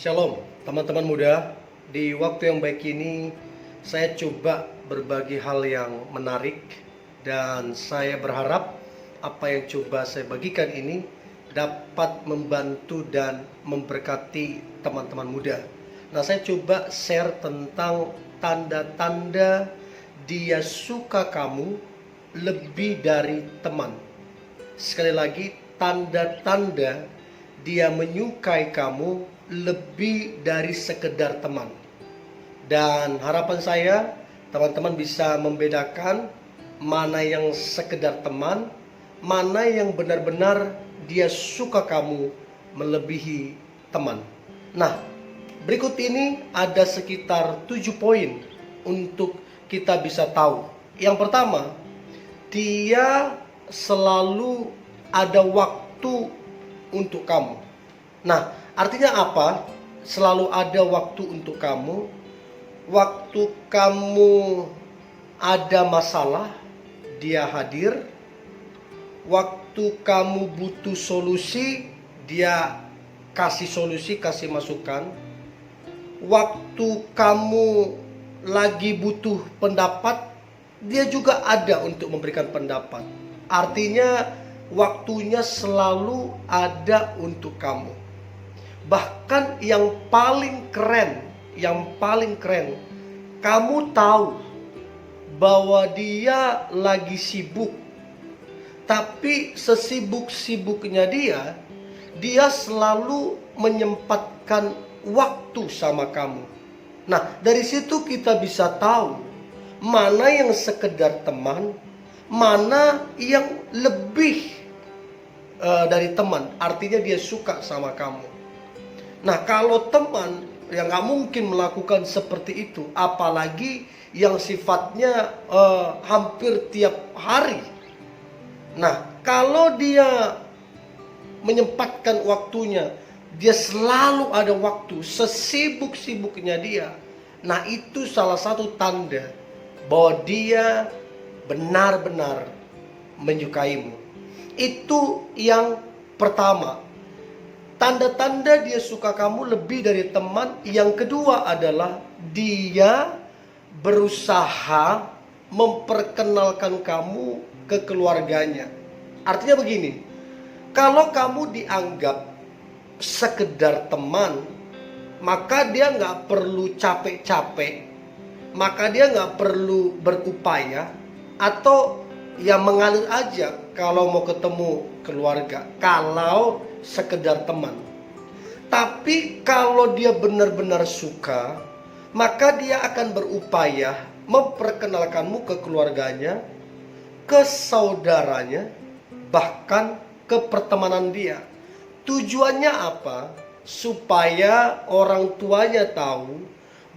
Shalom teman-teman muda. Di waktu yang baik ini saya coba berbagi hal yang menarik, dan saya berharap apa yang coba saya bagikan ini dapat membantu dan memberkati teman-teman muda. Nah, saya coba share tentang tanda-tanda dia suka kamu lebih dari teman. Sekali lagi, tanda-tanda dia menyukai kamu lebih dari sekedar teman. Dan harapan saya teman-teman bisa membedakan mana yang sekedar teman, mana yang benar-benar dia suka kamu melebihi teman. Nah, berikut ini ada sekitar 7 poin untuk kita bisa tahu. Yang pertama, dia selalu ada waktu untuk kamu. Nah, artinya apa? Selalu ada waktu untuk kamu. Waktu kamu ada masalah, dia hadir. Waktu kamu butuh solusi, dia kasih solusi, kasih masukan. Waktu kamu lagi butuh pendapat, dia juga ada untuk memberikan pendapat. Artinya waktunya selalu ada untuk kamu. Bahkan yang paling keren, kamu tahu bahwa dia lagi sibuk, tapi sesibuk-sibuknya dia selalu menyempatkan waktu sama kamu. Nah, dari situ kita bisa tahu mana yang sekedar teman, mana yang lebih dari teman. Artinya dia suka sama kamu. Nah, kalau teman yang gak mungkin melakukan seperti itu, apalagi yang sifatnya hampir tiap hari. Nah, kalau dia menyempatkan waktunya, dia selalu ada waktu, sesibuk-sibuknya dia. Nah, itu salah satu tanda bahwa dia benar-benar menyukaimu. Itu yang pertama. Tanda-tanda dia suka kamu lebih dari teman. Yang kedua adalah dia berusaha memperkenalkan kamu ke keluarganya. Artinya begini, kalau kamu dianggap sekedar teman, maka dia nggak perlu capek-capek, maka dia nggak perlu berupaya, atau ya mengalir aja kalau mau ketemu keluarga, kalau sekedar teman. Tapi kalau dia benar-benar suka, maka dia akan berupaya memperkenalkanmu ke keluarganya, ke saudaranya, bahkan ke pertemanan dia. Tujuannya apa? Supaya orang tuanya tahu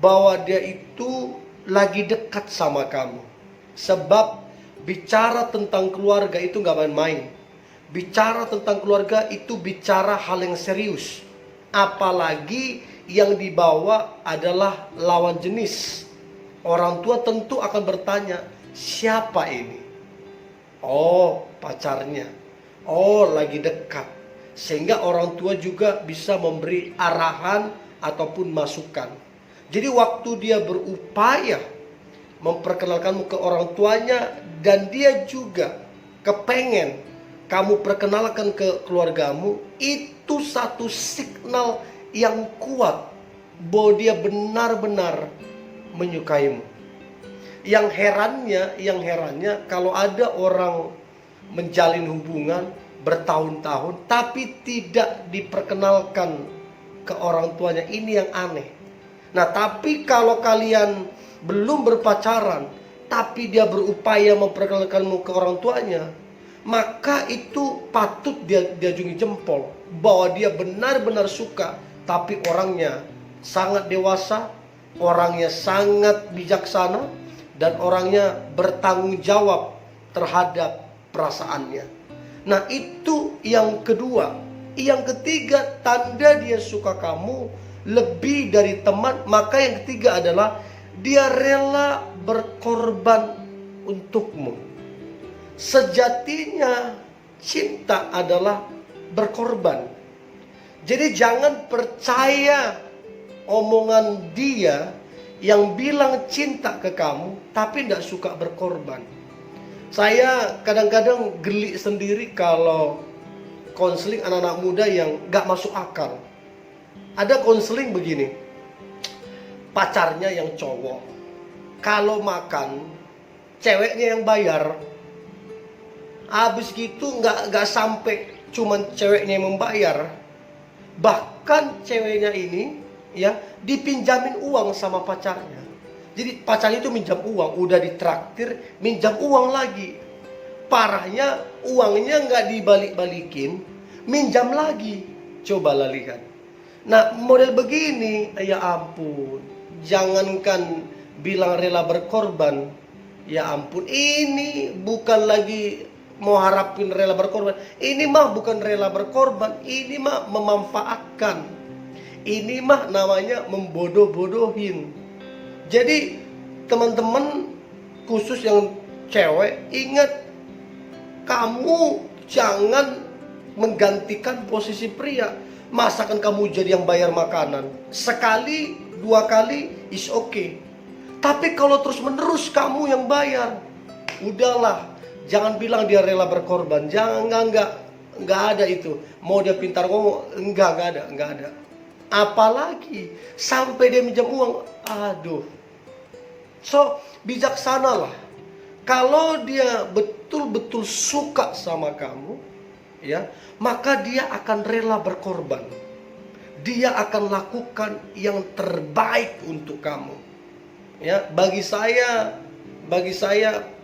bahwa dia itu lagi dekat sama kamu. Sebab bicara tentang keluarga itu gak main-main. Bicara tentang keluarga itu bicara hal yang serius. Apalagi yang dibawa adalah lawan jenis. Orang tua tentu akan bertanya, siapa ini? Oh, pacarnya. Oh, lagi dekat. Sehingga orang tua juga bisa memberi arahan ataupun masukan. Jadi waktu dia berupaya memperkenalkanmu ke orang tuanya, dan dia juga kepengen kamu perkenalkan ke keluargamu, itu satu signal yang kuat bahwa dia benar-benar menyukaimu. Yang herannya kalau ada orang menjalin hubungan bertahun-tahun tapi tidak diperkenalkan ke orang tuanya, ini yang aneh. Nah, tapi kalau kalian belum berpacaran tapi dia berupaya memperkenalkanmu ke orang tuanya, maka itu patut dia diajungi jempol bahwa dia benar-benar suka. Tapi orangnya sangat dewasa, orangnya sangat bijaksana, dan orangnya bertanggung jawab terhadap perasaannya. Nah, itu yang kedua. Yang ketiga, tanda dia suka kamu lebih dari teman. Maka yang ketiga adalah dia rela berkorban untukmu. Sejatinya cinta adalah berkorban. Jadi jangan percaya omongan dia yang bilang cinta ke kamu tapi tidak suka berkorban. Saya kadang-kadang geli sendiri kalau konseling anak-anak muda yang gak masuk akal. Ada konseling begini, pacarnya yang cowok, kalau makan ceweknya yang bayar. Habis gitu nggak sampai cuman ceweknya yang membayar, bahkan ceweknya ini ya dipinjamin uang sama pacarnya. Jadi pacarnya itu minjam uang, udah ditraktir, minjam uang lagi. Parahnya uangnya nggak dibalik-balikin, minjam lagi. Cobalah lihat. Nah model begini, ya ampun, jangankan bilang rela berkorban, ya ampun, ini bukan lagi mau harapin rela berkorban. Ini mah bukan rela berkorban, ini mah memanfaatkan. Ini mah namanya membodoh-bodohin. Jadi teman-teman khusus yang cewek, ingat, kamu jangan menggantikan posisi pria. Masakan kamu jadi yang bayar makanan sekali, 2 kali is okay. Tapi kalau terus menerus kamu yang bayar, udahlah. Jangan bilang dia rela berkorban. Jangan, enggak ada itu. Mau dia pintar ngomong, enggak ada. Apalagi sampai dia minjam uang, aduh. So, bijaksanalah. Kalau dia betul-betul suka sama kamu, ya, maka dia akan rela berkorban. Dia akan lakukan yang terbaik untuk kamu. Ya, bagi saya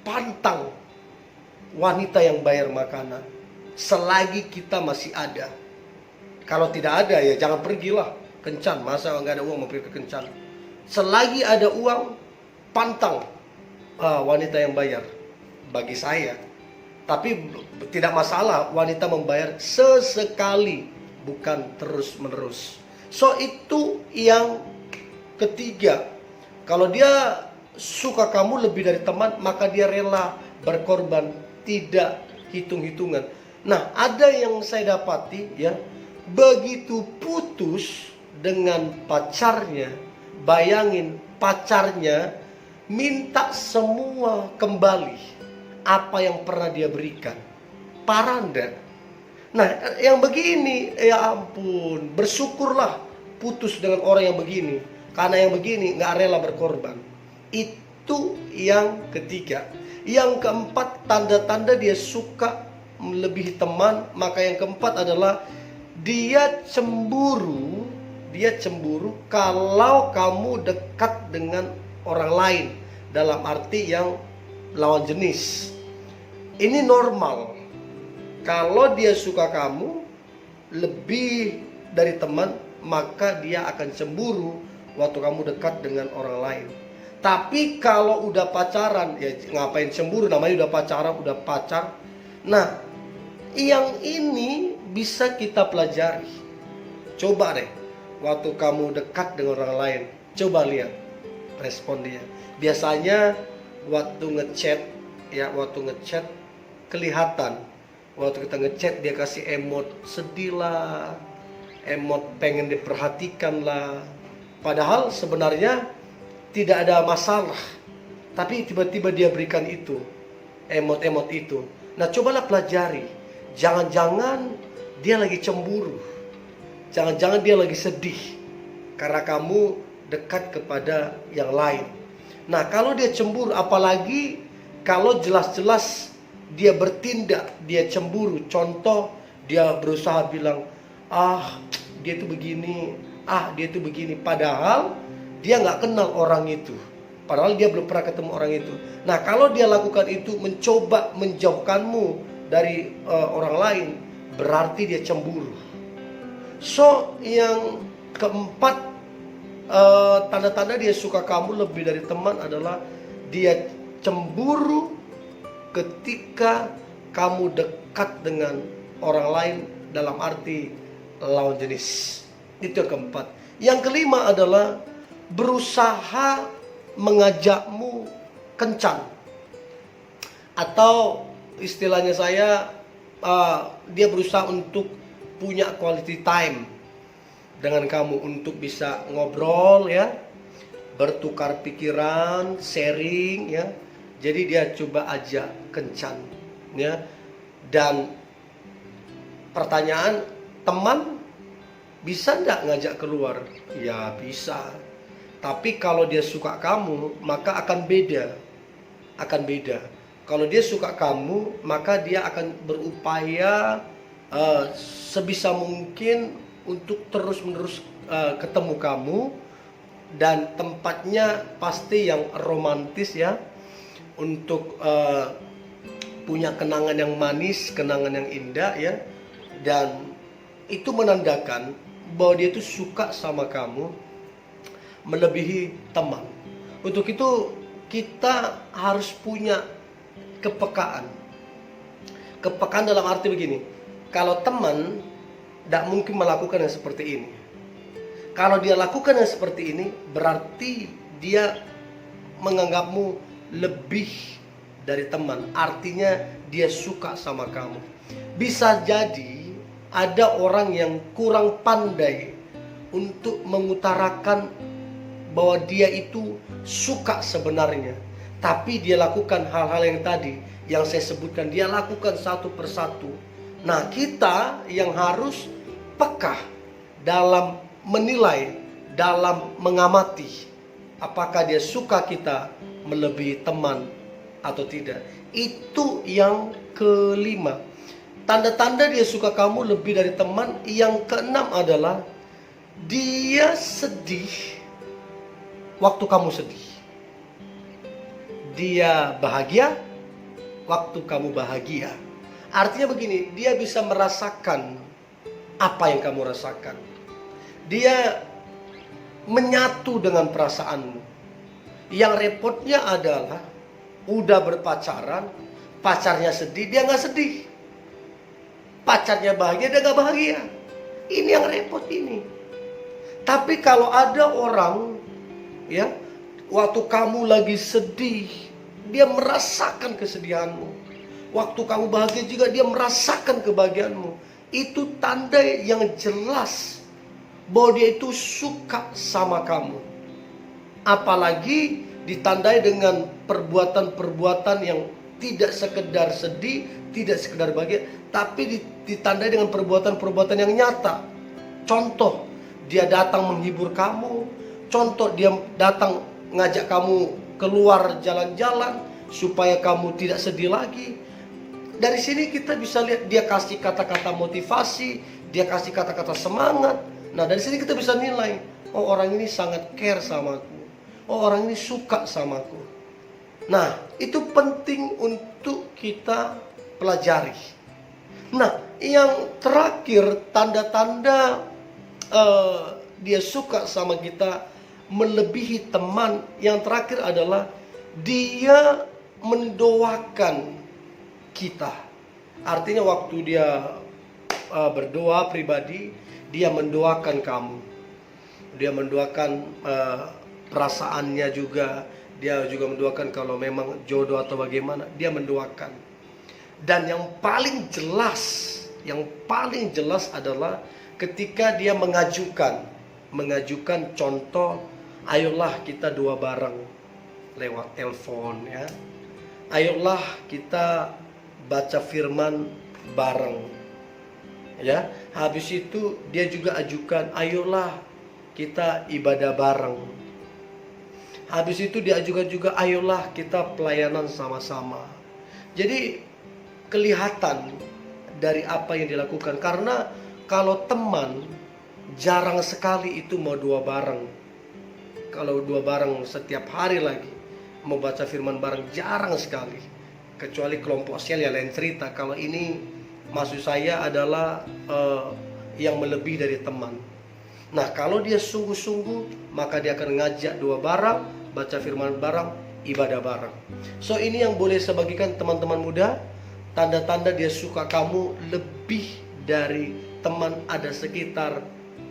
pantang wanita yang bayar makanan selagi kita masih ada. Kalau tidak ada ya jangan pergilah kencan. Masa nggak ada uang mau pergi ke kencan? Selagi ada uang, pantang wanita yang bayar bagi saya. Tapi tidak masalah wanita membayar sesekali, bukan terus menerus. So itu yang ketiga. Kalau dia suka kamu lebih dari teman, maka dia rela berkorban, tidak hitung-hitungan. Nah, ada yang saya dapati ya, begitu putus dengan pacarnya, bayangin pacarnya minta semua kembali apa yang pernah dia berikan. Parah enggak? Nah, yang begini, ya ampun, bersyukurlah putus dengan orang yang begini. Karena yang begini nggak rela berkorban. Itu yang ketiga. Yang keempat, tanda-tanda dia suka melebihi teman. Maka yang keempat adalah dia cemburu. Dia cemburu kalau kamu dekat dengan orang lain, dalam arti yang lawan jenis. Ini normal. Kalau dia suka kamu lebih dari teman, maka dia akan cemburu waktu kamu dekat dengan orang lain. Tapi kalau udah pacaran, ya ngapain cemburu, namanya udah pacaran, udah pacar. Nah, yang ini bisa kita pelajari. Coba deh, waktu kamu dekat dengan orang lain, coba lihat respon dia. Biasanya waktu ngechat, kelihatan. Waktu kita ngechat dia kasih emot sedih lah, emot pengen diperhatikan lah. Padahal sebenarnya tidak ada masalah, tapi tiba-tiba dia berikan itu, emot-emot itu. Nah, cobalah pelajari. Jangan-jangan dia lagi cemburu, jangan-jangan dia lagi sedih karena kamu dekat kepada yang lain. Nah, kalau dia cemburu, apalagi kalau jelas-jelas dia bertindak, dia cemburu. Contoh, dia berusaha bilang, dia itu begini, dia itu begini. Padahal dia nggak kenal orang itu. Padahal dia belum pernah ketemu orang itu. Nah, kalau dia lakukan itu, mencoba menjauhkanmu dari orang lain, berarti dia cemburu. So, yang keempat, tanda-tanda dia suka kamu lebih dari teman adalah dia cemburu ketika kamu dekat dengan orang lain, dalam arti lawan jenis. Itu yang keempat. Yang kelima adalah berusaha mengajakmu kencan, atau istilahnya saya, dia berusaha untuk punya quality time. dengan kamu untuk bisa ngobrol ya, bertukar pikiran, sharing ya. Jadi dia coba ajak kencan ya. Dan pertanyaan, teman bisa nggak ngajak keluar? Ya bisa. Tapi kalau dia suka kamu, maka akan beda. Akan beda. Kalau dia suka kamu, maka dia akan berupaya sebisa mungkin untuk terus-menerus ketemu kamu, dan tempatnya pasti yang romantis ya, untuk punya kenangan yang manis, kenangan yang indah ya. Dan itu menandakan bahwa dia itu suka sama kamu melebihi teman. Untuk itu kita harus punya kepekaan. Kepekaan dalam arti begini, kalau teman tidak mungkin melakukan yang seperti ini. Kalau dia lakukan yang seperti ini, berarti dia menganggapmu lebih dari teman. Artinya dia suka sama kamu. Bisa jadi ada orang yang kurang pandai untuk mengutarakan bahwa dia itu suka sebenarnya, tapi dia lakukan hal-hal yang tadi yang saya sebutkan, dia lakukan satu persatu. Nah, kita yang harus peka dalam menilai, dalam mengamati apakah dia suka kita melebihi teman atau tidak. Itu yang kelima. Tanda-tanda dia suka kamu lebih dari teman. Yang keenam adalah dia sedih waktu kamu sedih. Dia bahagia waktu kamu bahagia. Artinya begini, dia bisa merasakan apa yang kamu rasakan. Dia menyatu dengan perasaanmu. Yang repotnya adalah udah berpacaran, pacarnya sedih, dia nggak sedih. Pacarnya bahagia, dia nggak bahagia. Ini yang repot ini. Tapi kalau ada orang ya, waktu kamu lagi sedih, dia merasakan kesedihanmu. Waktu kamu bahagia juga, dia merasakan kebahagiaanmu. Itu tanda yang jelas bahwa dia itu suka sama kamu. Apalagi ditandai dengan perbuatan-perbuatan yang tidak sekedar sedih, tidak sekedar bahagia, tapi ditandai dengan perbuatan-perbuatan yang nyata. Contoh, dia datang menghibur kamu. Contoh, dia datang ngajak kamu keluar jalan-jalan supaya kamu tidak sedih lagi. Dari sini kita bisa lihat dia kasih kata-kata motivasi, dia kasih kata-kata semangat. Nah, dari sini kita bisa nilai, oh orang ini sangat care sama aku. Oh orang ini suka sama aku. Nah, itu penting untuk kita pelajari. Nah, yang terakhir, tanda-tanda dia suka sama kita melebihi teman, yang terakhir adalah dia mendoakan kita. Artinya waktu dia berdoa pribadi, dia mendoakan kamu. Dia mendoakan perasaannya juga. Dia juga mendoakan kalau memang jodoh atau bagaimana, dia mendoakan. Dan yang paling jelas adalah ketika dia mengajukan contoh, ayolah kita doa bareng lewat telepon ya. Ayolah kita baca firman bareng ya. Habis itu dia juga ajukan, ayolah kita ibadah bareng. Habis itu dia ajukan juga, ayolah kita pelayanan sama-sama. Jadi kelihatan dari apa yang dilakukan. Karena kalau teman, jarang sekali itu mau doa bareng. Kalau doa bareng setiap hari lagi, mau baca firman bareng, jarang sekali. Kecuali kelompok sel ya lain cerita. Kalau ini maksud saya adalah yang melebihi dari teman. Nah, kalau dia sungguh-sungguh, maka dia akan ngajak doa bareng, baca firman bareng, ibadah bareng. So, ini yang boleh saya bagikan teman-teman muda. Tanda-tanda dia suka kamu lebih dari teman ada sekitar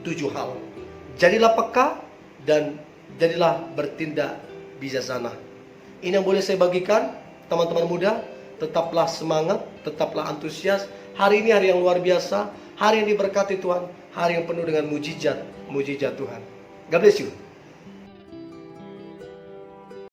7 hal. Jadilah peka dan jadilah bertindak bijaksana. Ini yang boleh saya bagikan teman-teman muda. Tetaplah semangat, tetaplah antusias. Hari ini hari yang luar biasa, hari yang diberkati Tuhan, hari yang penuh dengan mujizat Tuhan. God bless you.